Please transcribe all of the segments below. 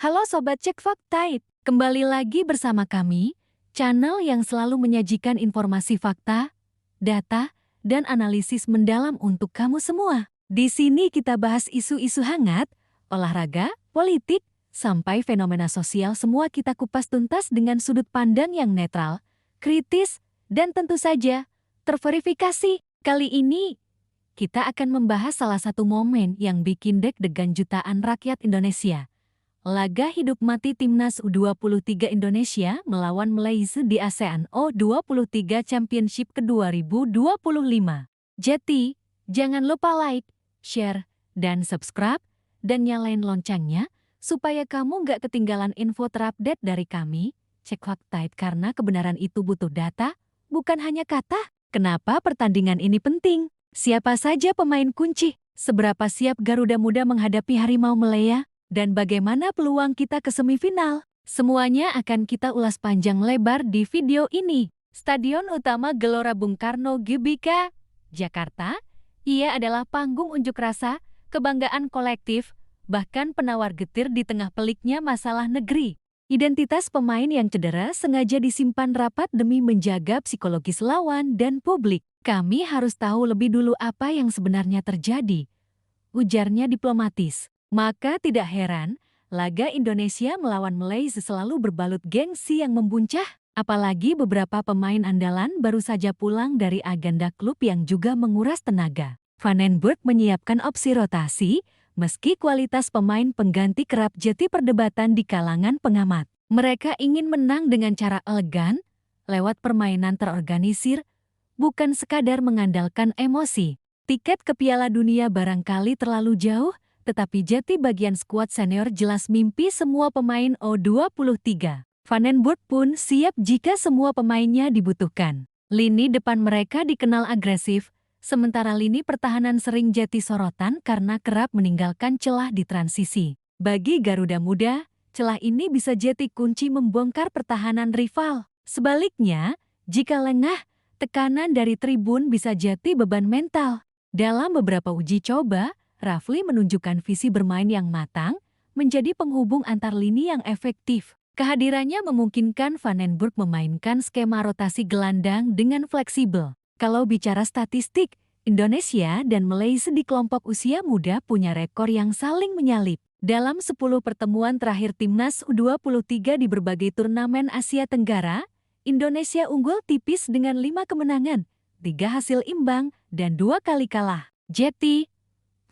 Halo Sobat Cek Faktaid, kembali lagi bersama kami, channel yang selalu menyajikan informasi fakta, data, dan analisis mendalam untuk kamu semua. Di sini kita bahas isu-isu hangat, olahraga, politik, sampai fenomena sosial semua kita kupas tuntas dengan sudut pandang yang netral, kritis, dan tentu saja terverifikasi. Kali ini, kita akan membahas salah satu momen yang bikin deg-degan jutaan rakyat Indonesia. Laga hidup mati Timnas U23 Indonesia melawan Malaysia di ASEAN U23 Championship ke-2025. Jadi, jangan lupa like, share, dan subscribe, dan nyalain loncengnya, supaya kamu nggak ketinggalan info terupdate dari kami. Cek Faktaid karena kebenaran itu butuh data, bukan hanya kata. Kenapa pertandingan ini penting? Siapa saja pemain kunci? Seberapa siap Garuda Muda menghadapi Harimau Malaya? Dan bagaimana peluang kita ke semifinal? Semuanya akan kita ulas panjang lebar di video ini. Stadion Utama Gelora Bung Karno GBK, Jakarta. Ia adalah panggung unjuk rasa, kebanggaan kolektif, bahkan penawar getir di tengah peliknya masalah negeri. Identitas pemain yang cedera sengaja disimpan rapat demi menjaga psikologis lawan dan publik. Kami harus tahu lebih dulu apa yang sebenarnya terjadi, ujarnya diplomatis. Maka tidak heran, laga Indonesia melawan Malaysia selalu berbalut gengsi yang membuncah, apalagi beberapa pemain andalan baru saja pulang dari agenda klub yang juga menguras tenaga. Van den Burg menyiapkan opsi rotasi, meski kualitas pemain pengganti kerap jadi perdebatan di kalangan pengamat. Mereka ingin menang dengan cara elegan, lewat permainan terorganisir, bukan sekadar mengandalkan emosi. Tiket ke Piala Dunia barangkali terlalu jauh, tetapi jati bagian skuad senior jelas mimpi semua pemain U23. Van den Burg pun siap jika semua pemainnya dibutuhkan. Lini depan mereka dikenal agresif, sementara lini pertahanan sering jadi sorotan karena kerap meninggalkan celah di transisi. Bagi Garuda Muda, celah ini bisa jadi kunci membongkar pertahanan rival. Sebaliknya, jika lengah, tekanan dari tribun bisa jadi beban mental. Dalam beberapa uji coba, Rafli menunjukkan visi bermain yang matang, menjadi penghubung antar lini yang efektif. Kehadirannya memungkinkan Van den Burg memainkan skema rotasi gelandang dengan fleksibel. Kalau bicara statistik, Indonesia dan Malaysia di kelompok usia muda punya rekor yang saling menyalip. Dalam 10 pertemuan terakhir Timnas U23 di berbagai turnamen Asia Tenggara, Indonesia unggul tipis dengan 5 kemenangan, 3 hasil imbang, dan 2 kali kalah. Jadi,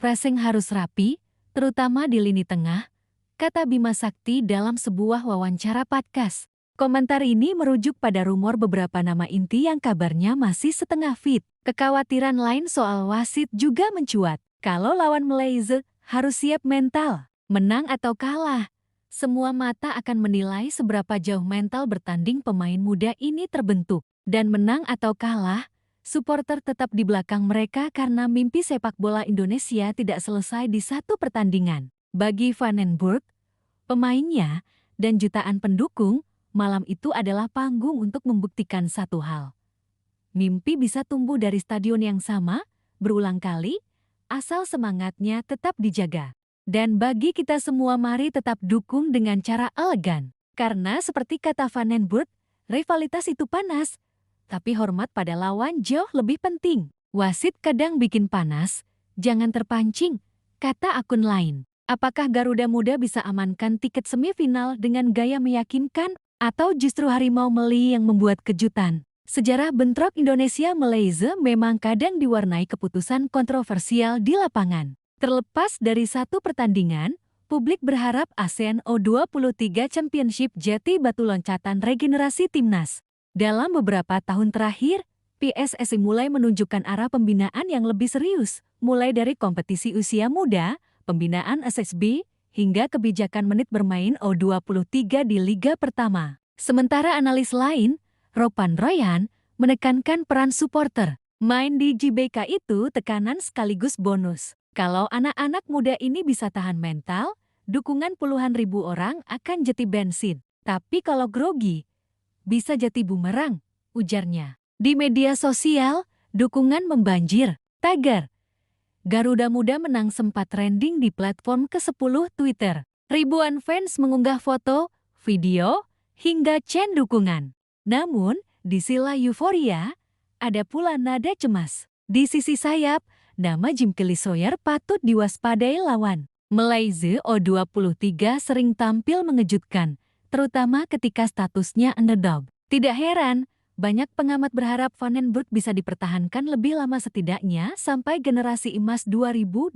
pressing harus rapi, terutama di lini tengah, kata Bima Sakti dalam sebuah wawancara podcast. Komentar ini merujuk pada rumor beberapa nama inti yang kabarnya masih setengah fit. Kekhawatiran lain soal wasit juga mencuat. Kalau lawan Malaysia, harus siap mental. Menang atau kalah, semua mata akan menilai seberapa jauh mental bertanding pemain muda ini terbentuk. Dan menang atau kalah, supporter tetap di belakang mereka karena mimpi sepak bola Indonesia tidak selesai di satu pertandingan. Bagi Van den Burg, pemainnya, dan jutaan pendukung, malam itu adalah panggung untuk membuktikan satu hal. Mimpi bisa tumbuh dari stadion yang sama, berulang kali, asal semangatnya tetap dijaga. Dan bagi kita semua mari tetap dukung dengan cara elegan. Karena seperti kata Van den Burg, rivalitas itu panas, tapi hormat pada lawan jauh lebih penting. Wasit kadang bikin panas, jangan terpancing, kata akun lain. Apakah Garuda Muda bisa amankan tiket semifinal dengan gaya meyakinkan, atau justru Harimau Malaya yang membuat kejutan? Sejarah bentrok Indonesia-Malaysia memang kadang diwarnai keputusan kontroversial di lapangan. Terlepas dari satu pertandingan, publik berharap ASEAN U23 Championship jadi batu loncatan regenerasi timnas. Dalam beberapa tahun terakhir, PSSI mulai menunjukkan arah pembinaan yang lebih serius, mulai dari kompetisi usia muda, pembinaan SSB, hingga kebijakan menit bermain U23 di Liga Pertama. Sementara analis lain, Ropan Royan, menekankan peran supporter. Main di GBK itu tekanan sekaligus bonus. Kalau anak-anak muda ini bisa tahan mental, dukungan puluhan ribu orang akan jadi bensin. Tapi kalau grogi, bisa jadi bumerang, ujarnya. Di media sosial, dukungan membanjir. Tagar Garuda Muda menang sempat trending di platform ke-10 Twitter. Ribuan fans mengunggah foto, video, hingga chant dukungan. Namun, di sela euforia, ada pula nada cemas. Di sisi sayap, nama Jim Kelly Sawyer patut diwaspadai lawan. Malaysia U23 sering tampil mengejutkan, terutama ketika statusnya underdog. Tidak heran, banyak pengamat berharap Van den Broek bisa dipertahankan lebih lama setidaknya sampai generasi emas 2025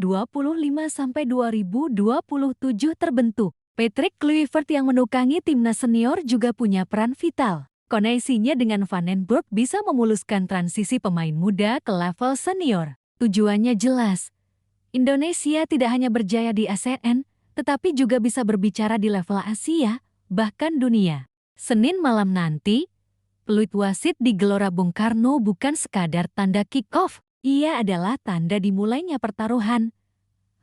sampai 2027 terbentuk. Patrick Kluivert yang menukangi timnas senior juga punya peran vital. Koneksinya dengan Van den Broek bisa memuluskan transisi pemain muda ke level senior. Tujuannya jelas. Indonesia tidak hanya berjaya di ASEAN, tetapi juga bisa berbicara di level Asia, bahkan dunia. Senin malam nanti, peluit wasit di Gelora Bung Karno bukan sekadar tanda kick-off. Ia adalah tanda dimulainya pertaruhan.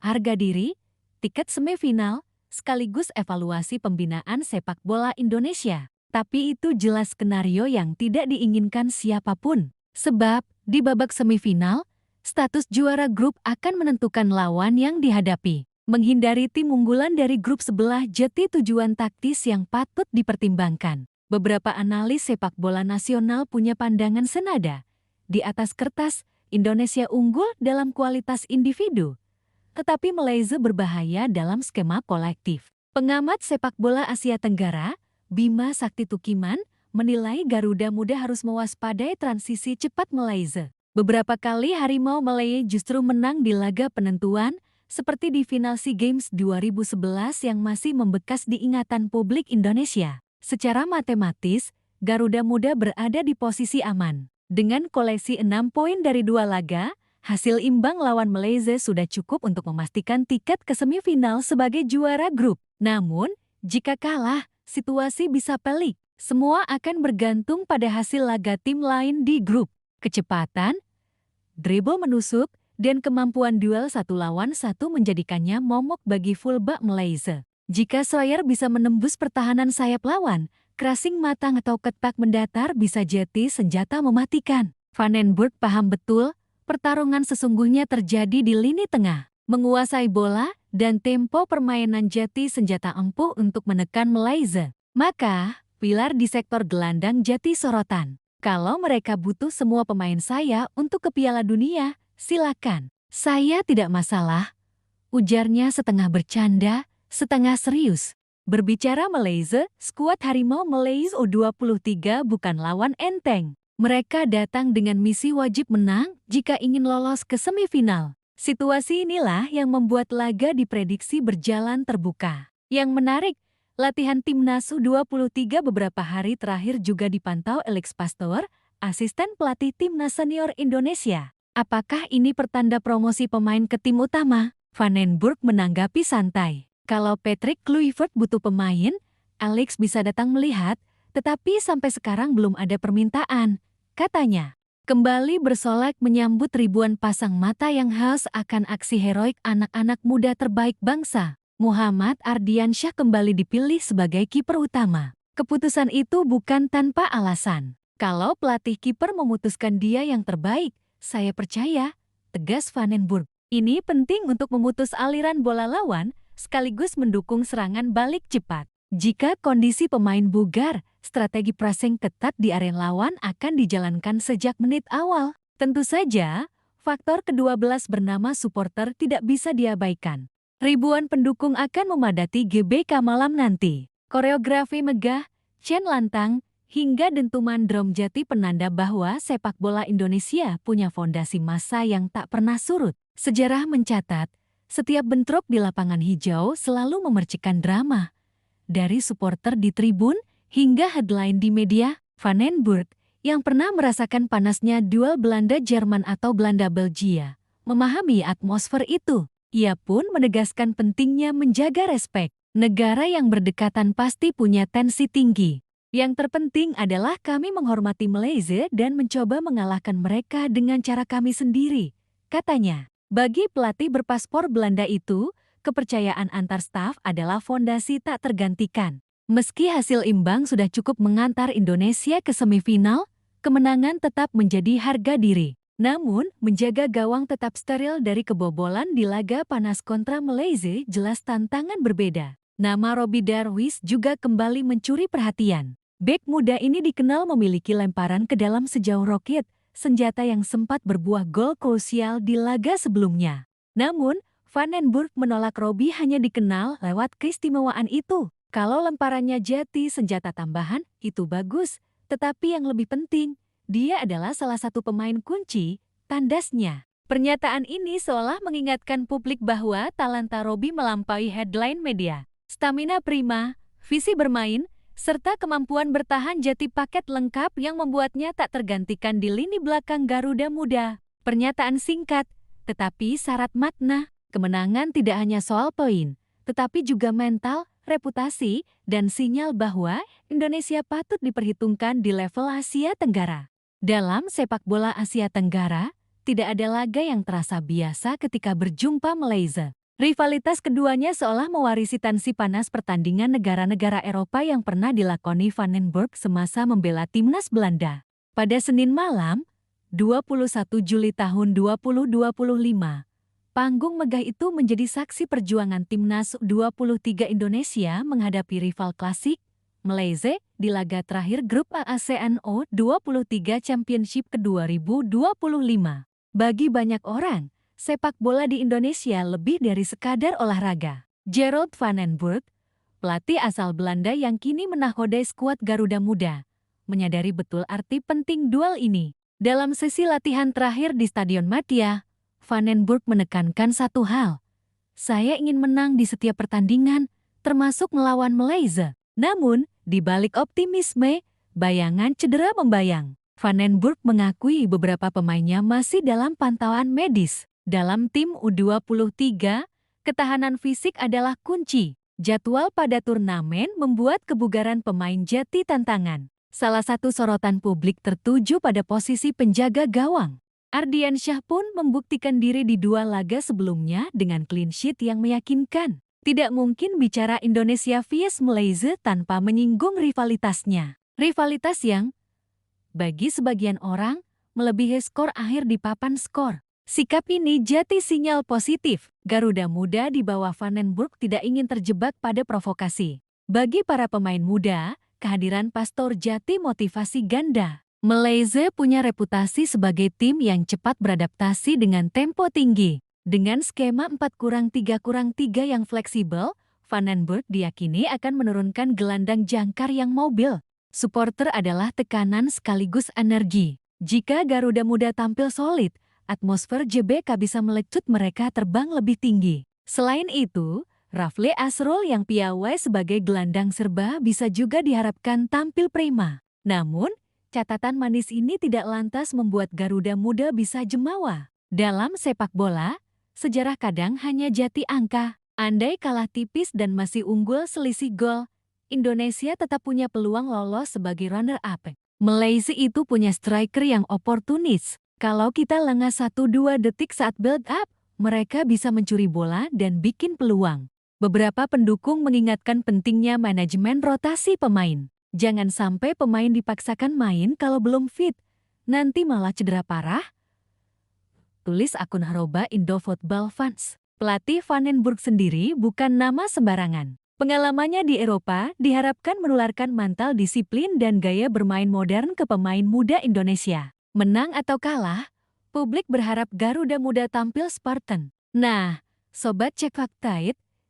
Harga diri, tiket semifinal, sekaligus evaluasi pembinaan sepak bola Indonesia. Tapi itu jelas skenario yang tidak diinginkan siapapun. Sebab, di babak semifinal, status juara grup akan menentukan lawan yang dihadapi. Menghindari tim unggulan dari grup sebelah jadi tujuan taktis yang patut dipertimbangkan. Beberapa analis sepak bola nasional punya pandangan senada. Di atas kertas, Indonesia unggul dalam kualitas individu, tetapi Malaysia berbahaya dalam skema kolektif. Pengamat sepak bola Asia Tenggara, Bima Sakti Tukiman, menilai Garuda Muda harus mewaspadai transisi cepat Malaysia. Beberapa kali Harimau Malaya justru menang di laga penentuan, seperti di final SEA Games 2011 yang masih membekas di ingatan publik Indonesia. Secara matematis, Garuda Muda berada di posisi aman. Dengan koleksi 6 poin dari 2 laga, hasil imbang lawan Malaysia sudah cukup untuk memastikan tiket ke semifinal sebagai juara grup. Namun, jika kalah, situasi bisa pelik. Semua akan bergantung pada hasil laga tim lain di grup. Kecepatan, dribble menusuk, dan kemampuan duel 1 lawan 1 menjadikannya momok bagi fullback Malaysia. Jika Sawyer bisa menembus pertahanan sayap lawan, crossing matang atau cutback mendatar bisa jadi senjata mematikan. Van den Broek paham betul, pertarungan sesungguhnya terjadi di lini tengah. Menguasai bola dan tempo permainan jadi senjata ampuh untuk menekan Malaysia. Maka, pilar di sektor gelandang jadi sorotan. Kalau mereka butuh semua pemain saya untuk ke Piala Dunia, silakan. Saya tidak masalah, ujarnya setengah bercanda, setengah serius. Berbicara Malaysia, skuad Harimau Malaysia U23 bukan lawan enteng. Mereka datang dengan misi wajib menang jika ingin lolos ke semifinal. Situasi inilah yang membuat laga diprediksi berjalan terbuka. Yang menarik, latihan timnas U23 beberapa hari terakhir juga dipantau Alex Pastor, asisten pelatih timnas senior Indonesia. Apakah ini pertanda promosi pemain ke tim utama? Van den Broek menanggapi santai. Kalau Patrick Kluivert butuh pemain, Alex bisa datang melihat, tetapi sampai sekarang belum ada permintaan, katanya. Kembali bersolek menyambut ribuan pasang mata yang haus akan aksi heroik anak-anak muda terbaik bangsa. Muhammad Ardiansyah kembali dipilih sebagai kiper utama. Keputusan itu bukan tanpa alasan. Kalau pelatih kiper memutuskan dia yang terbaik, saya percaya, tegas Van den Broek. Ini penting untuk memutus aliran bola lawan, sekaligus mendukung serangan balik cepat. Jika kondisi pemain bugar, strategi pressing ketat di area lawan akan dijalankan sejak menit awal. Tentu saja, faktor ke-12 bernama supporter tidak bisa diabaikan. Ribuan pendukung akan memadati GBK malam nanti. Koreografi megah, chant lantang, hingga dentuman drum jadi penanda bahwa sepak bola Indonesia punya fondasi massa yang tak pernah surut. Sejarah mencatat, setiap bentrok di lapangan hijau selalu memercikan drama. Dari supporter di tribun hingga headline di media, Van den Broek yang pernah merasakan panasnya duel Belanda-Jerman atau Belanda-Belgia, memahami atmosfer itu. Ia pun menegaskan pentingnya menjaga respek. Negara yang berdekatan pasti punya tensi tinggi. Yang terpenting adalah kami menghormati Malaysia dan mencoba mengalahkan mereka dengan cara kami sendiri, katanya. Bagi pelatih berpaspor Belanda itu, kepercayaan antar staf adalah fondasi tak tergantikan. Meski hasil imbang sudah cukup mengantar Indonesia ke semifinal, kemenangan tetap menjadi harga diri. Namun, menjaga gawang tetap steril dari kebobolan di laga panas kontra Malaysia jelas tantangan berbeda. Nama Robbie Darwish juga kembali mencuri perhatian. Bek muda ini dikenal memiliki lemparan ke dalam sejauh roket, senjata yang sempat berbuah gol krusial di laga sebelumnya. Namun, Van den Burg menolak Robbie hanya dikenal lewat keistimewaan itu. Kalau lemparannya jati senjata tambahan, itu bagus. Tetapi yang lebih penting, dia adalah salah satu pemain kunci, tandasnya. Pernyataan ini seolah mengingatkan publik bahwa talenta Robbie melampaui headline media. Stamina prima, visi bermain, serta kemampuan bertahan jadi paket lengkap yang membuatnya tak tergantikan di lini belakang Garuda Muda. Pernyataan singkat, tetapi syarat makna. Kemenangan tidak hanya soal poin, tetapi juga mental, reputasi, dan sinyal bahwa Indonesia patut diperhitungkan di level Asia Tenggara. Dalam sepak bola Asia Tenggara, tidak ada laga yang terasa biasa ketika berjumpa Malaysia. Rivalitas keduanya seolah mewarisi tensi panas pertandingan negara-negara Eropa yang pernah dilakoni Van den Burg semasa membela timnas Belanda. Pada Senin malam, 21 Juli tahun 2025, panggung megah itu menjadi saksi perjuangan timnas U23 Indonesia menghadapi rival klasik, Malaysia, di laga terakhir grup A ASEAN U23 Championship ke-2025. Bagi banyak orang, sepak bola di Indonesia lebih dari sekadar olahraga. Gerald Van den Burg, pelatih asal Belanda yang kini menakodai skuad Garuda Muda, menyadari betul arti penting duel ini. Dalam sesi latihan terakhir di Stadion Madia, Van den Burg menekankan satu hal. Saya ingin menang di setiap pertandingan, termasuk melawan Malaysia. Namun, di balik optimisme, bayangan cedera membayang. Van den Burg mengakui beberapa pemainnya masih dalam pantauan medis. Dalam tim U23, ketahanan fisik adalah kunci. Jadwal pada turnamen membuat kebugaran pemain jadi tantangan. Salah satu sorotan publik tertuju pada posisi penjaga gawang. Ardiansyah pun membuktikan diri di dua laga sebelumnya dengan clean sheet yang meyakinkan. Tidak mungkin bicara Indonesia vs Malaysia tanpa menyinggung rivalitasnya. Rivalitas yang, bagi sebagian orang, melebihi skor akhir di papan skor. Sikap ini jadi sinyal positif. Garuda Muda di bawah Van den Burg tidak ingin terjebak pada provokasi. Bagi para pemain muda, kehadiran Pastor jadi motivasi ganda. Malaysia punya reputasi sebagai tim yang cepat beradaptasi dengan tempo tinggi. Dengan skema 4-3-3 yang fleksibel, Van den Burg diyakini akan menurunkan gelandang jangkar yang mobil. Supporter adalah tekanan sekaligus energi. Jika Garuda Muda tampil solid, atmosfer JBK bisa melecut mereka terbang lebih tinggi. Selain itu, Rafli Asrul yang piawai sebagai gelandang serba bisa juga diharapkan tampil prima. Namun, catatan manis ini tidak lantas membuat Garuda Muda bisa jemawa. Dalam sepak bola, sejarah kadang hanya jati angka. Andai kalah tipis dan masih unggul selisih gol, Indonesia tetap punya peluang lolos sebagai runner-up. Malaysia itu punya striker yang oportunis. Kalau kita lengah 1-2 detik saat build up, mereka bisa mencuri bola dan bikin peluang. Beberapa pendukung mengingatkan pentingnya manajemen rotasi pemain. Jangan sampai pemain dipaksakan main kalau belum fit, nanti malah cedera parah. Tulis akun @IndoFootballFans. Pelatih Van den Burg sendiri bukan nama sembarangan. Pengalamannya di Eropa diharapkan menularkan mantel disiplin dan gaya bermain modern ke pemain muda Indonesia. Menang atau kalah, publik berharap Garuda Muda tampil Spartan. Nah, Sobat Cek Fakta,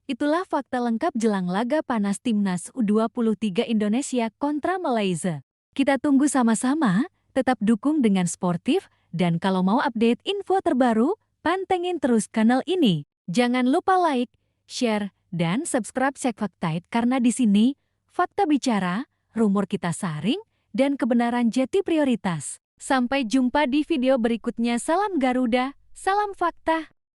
itulah fakta lengkap jelang laga panas timnas U23 Indonesia kontra Malaysia. Kita tunggu sama-sama, tetap dukung dengan sportif, dan kalau mau update info terbaru, pantengin terus kanal ini. Jangan lupa like, share, dan subscribe Cek Fakta karena di sini, fakta bicara, rumor kita saring, dan kebenaran jadi prioritas. Sampai jumpa di video berikutnya. Salam Garuda, salam fakta.